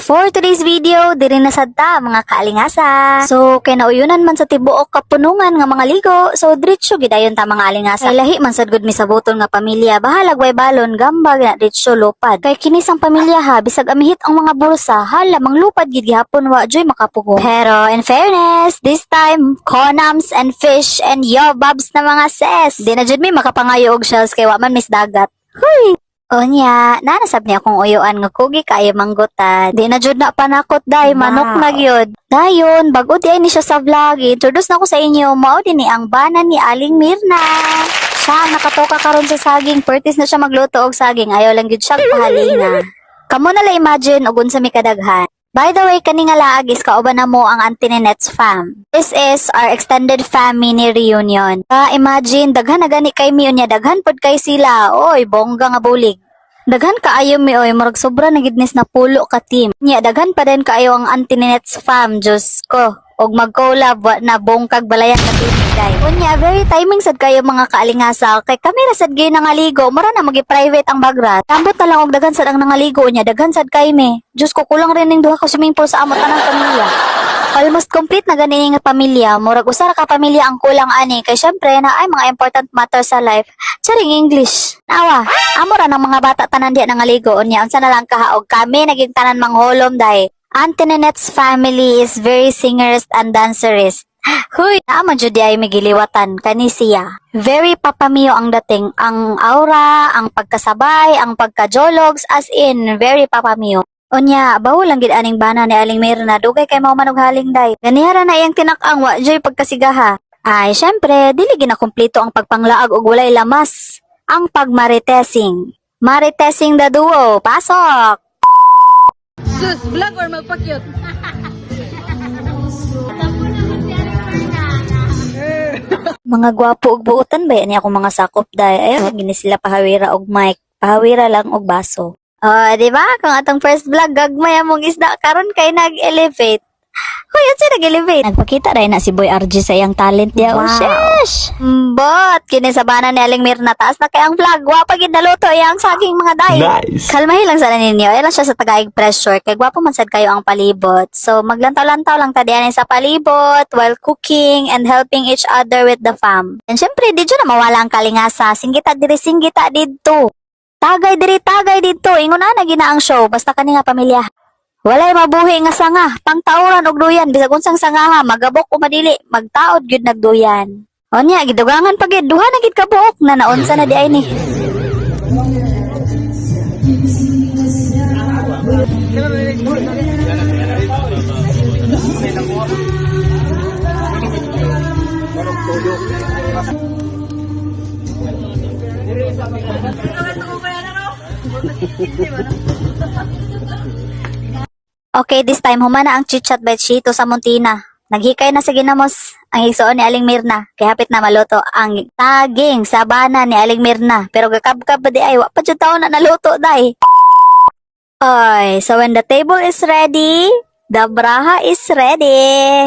For today's video, diri na sadta mga kaalingasa. So, kay nauyunan man sa tibuok kapunungan nga mga ligo, so diretso gidayon ta mga alingasa. Kay lahi man sad gud mi sa butol nga pamilya, bahalag way balon gambag na diretso lupad. Kay kini sang pamilya ha, bisag amihit ang mga bulsa, hala manglupad gid gihapon wa joy makapugo. Pero in fairness, this time conams and fish and yobabs na mga ses. Di na jud mi makapangayo og shells kay wa man mis dagat. Huy! Onya, nanasab niya akong uyuan nga kugi kayo manggutad. Di na jud na panakot day, manok na gyud. Dayon, bago di ay ni siya sa vlog, introduce na ko sa inyo, mao din ni ang bana ni Aling Mirna. Siya nakatoka karon sa saging, pertis na siya magluto og saging, ayaw lang gyud siya pahalinga. Kamo na la imagine og unsa mi kadaghan. By the way, kani nga laag is kauban na mo ang Auntie Ninette's fam. This is our extended family reunion. Imagine, daghan na gani kay mi unya, daghan pod kay sila. Oy, bongga nga bulig. Daghan kaayo mi oy, murag sobra na gidnis na pulo ka team. Nya daghan pa din kaayo ang Auntie Ninette's fam, Diyos ko. Og mag-collab wa na bongkag balayan na team day. Unya, very timing sad kayo mga kaalingasa. Kay kami ra sad gyud nangaligo, mura na magi-private ang bagrat. Ambot na lang og daghan sad ang nangaligo unya, daghan sad kay mi. Diyos ko, kulang rin ning duha ka swimming pool sa amot tanang pamilya. Almost complete na ganing nga pamilya. Murag usara ka pamilya ang kulang ani kay syempre na ay mga important matter sa life. Charing English. Nawa, amo ra ng mga bata tanan diya nangaligo unya unsa na lang kahaog kami naging tanan manghulom day. Auntie Ninette's family is very singers and dancers. Huy, naman jud ay migiliwatan kani siya. Very papamiyo ang dating, ang aura, ang pagkasabay, ang pagkajologs, as in very papamiyo. Unya, bawo lang gid aning bana ni Aling Mirna, dugay kay mao manog haling day. Ganihara na iyang tinak-ang wa joy pagkasigaha. Ay, syempre, dili ginakumpleto ang pagpanglaag og walay lamas. Ang pagmaritesing. Maritesing the duo, pasok! Sus, vlog or magpakyut? Mga gwapo og buutan ba yan akong mga sakop day. Ayaw, gini sila pahawira og mic. Pahawira lang og baso. Oh, di ba? Kung atong first vlog, gagmay among isda, karon kay nag-elevate. Hoy, yun siya nag-elevate. Nagpakita rin na si Boy RG sa iyang talent niya. Wow. Oh, sheesh! But, kinisabana ni Aling Mirna, taas na kayang vlog. Wapa gid naluto iyang saging mga day. Nice! Kalmahin lang sana ninyo. Ayan lang siya sa tagaig pressure. Kay gwapo man sad kayo ang palibot. So, maglantaw-lantaw lang tadianin sa palibot while cooking and helping each other with the fam. And syempre, di dyan na mawala ang kalingasa. Singgita diri, singgita dito. Tagay diri, tagay dito. Ingon na gina ang show. Basta kani nga pamilya. Walay mabuhi nga sanga. Pangtauran og duyan. Bisag unsang sanga ha. Magabok o madili. Magtaod gyud nagduyan. Onya, gidugangan pa gid. Duha na gid ka buok. Na naunsa na di ay ni. Okay, this time humana ang chitchat by Chito sa Muntina. Naghikay na sa ginamos ang igsoon ni Aling Mirna. Kaya hapit na maluto ang taging sa bana ni Aling Mirna. Pero gakab-kab ba di ay, wa pa dyan taon na naluto day. Oy, so when the table is ready, the braha is ready.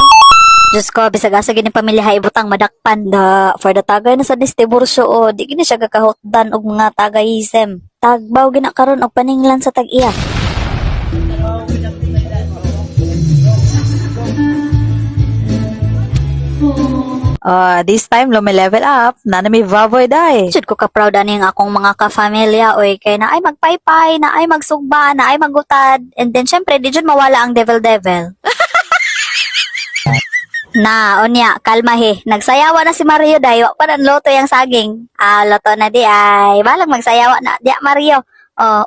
Diyos ko, bisag asa gini pamilya haibutang madakpan. For the tagay na sa distibursyo o, di gini siya kakahotdan og mga tagayisem. Tagbaw gina karon og paninglan sa tag-iya. This time, lumi-level up. Nana may vavoy day. Sud ko ka-proud ani ang akong mga ka-familya oy kay na ay magpaypay, na ay magsugba, na ay magutad. And then syempre di jud mawala ang devil. Na, onya, kalmahe. Nagsayawa na si Mario day, wa pa loto yang saging. Loto na di ay. Balang magsayawa na di Mario.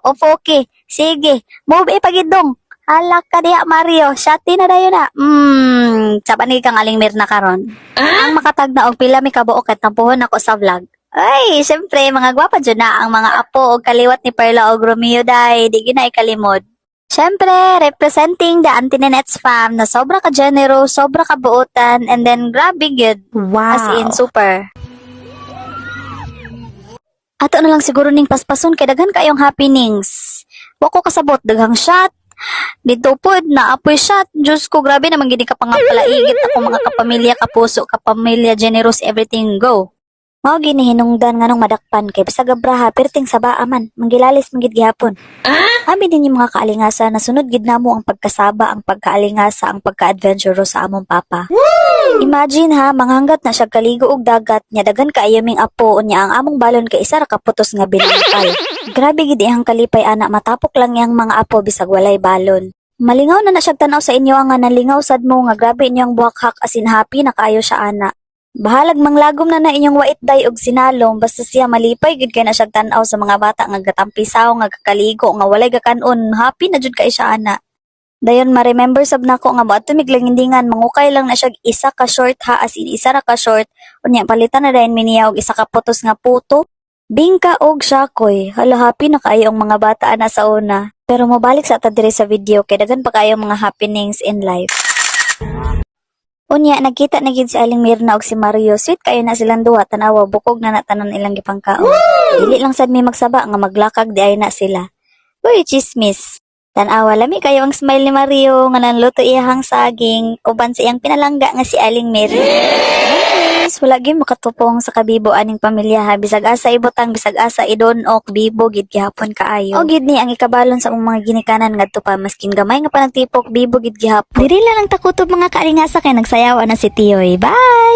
Okay. Sige. Move pagidong. Alak ka diha Mario, shati na dayon na. Saban ni kang Aling Mirna karon. Ang makatag na og pila mi kabuok ket tampuhon ako sa vlog. Ay, syempre mga gwapa jud na ang mga apo og kaliwat ni Perla og Romeo day, di ginay kalimod. Syempre, representing the Auntie Ninette's fam na sobra ka generous, sobra ka buotan, and then grabe good. Wow. As in super. Ato na lang siguro ning paspason kay daghan kayong happenings. Wa ko kasabot daghang shot. Dito po, naapoy shot. Diyos ko, grabe naman gini ka pangapalaigit ako mga kapamilya, kapuso, kapamilya, generous, everything, go. Mao gini hinungdan nganong madakpan kay bisag abraha perting sa baaman, manggilalis manggid gihapon. Abi din yung mga kaalingasa na sunod gid namo ang pagkasaba, ang pagkaalingasa, ang pagka-adventurous sa among papa. Imagine ha, manghanggat na siya kaligo og dagat, nya daghan kaayaming apo unya ang among balon kay isa ra ka putos nga binangkal. Grabe gid iyang kalipay ana, matapok lang yang mga apo bisag walay balon. Malingaw na siya tanaw sa inyo nga nalingaw sad mo nga grabe inyong buhakhak asin happy na kaayo siya ana. Bahalag manglagom na inyong wait day og sinalong basta siya malipay gid kay na siya tan-aw sa mga bata nga gatampisaw nga kakaligo nga walay gakanon, happy na jud kay siya ana. Dayon ma-remember sab nako nga moadto miglangindingan mangukay lang na siya isa ka short ha as in isa ra ka short unya palitan na dayon miniya og isa ka putos nga puto. Bingka og syakoy, hala happy na kaayo ang mga bata ana sa una. Pero mobalik sa ta diri sa video kay daghan pa kaayo mga happenings in life. Unya, nagkita na gid si Aling Mirna og si Mario. Sweet kayo na silang duha, tanawa, bukog na natanan ilang gipangkaon. Dili lang sad mi magsaba nga maglakag di ay na sila. Uy, chismis. Tanawa, lami kayo ang smile ni Mario nga nanluto iyahang saging uban sa iyang pinalangga nga si Aling Mirna. Guys, wala gyud makatupong sa kabibo aning pamilya ha. Bisag asa ibutang, bisag asa idonok, bibo gid gihapon kaayo. O gid ni ang ikabalon sa mga ginikanan ngadto pa maskin gamay nga panagtipok bibo gid gihapon. Diri lang ang takutob mga kaalingasa kay nagsayaw na si Tiyoy. Bye!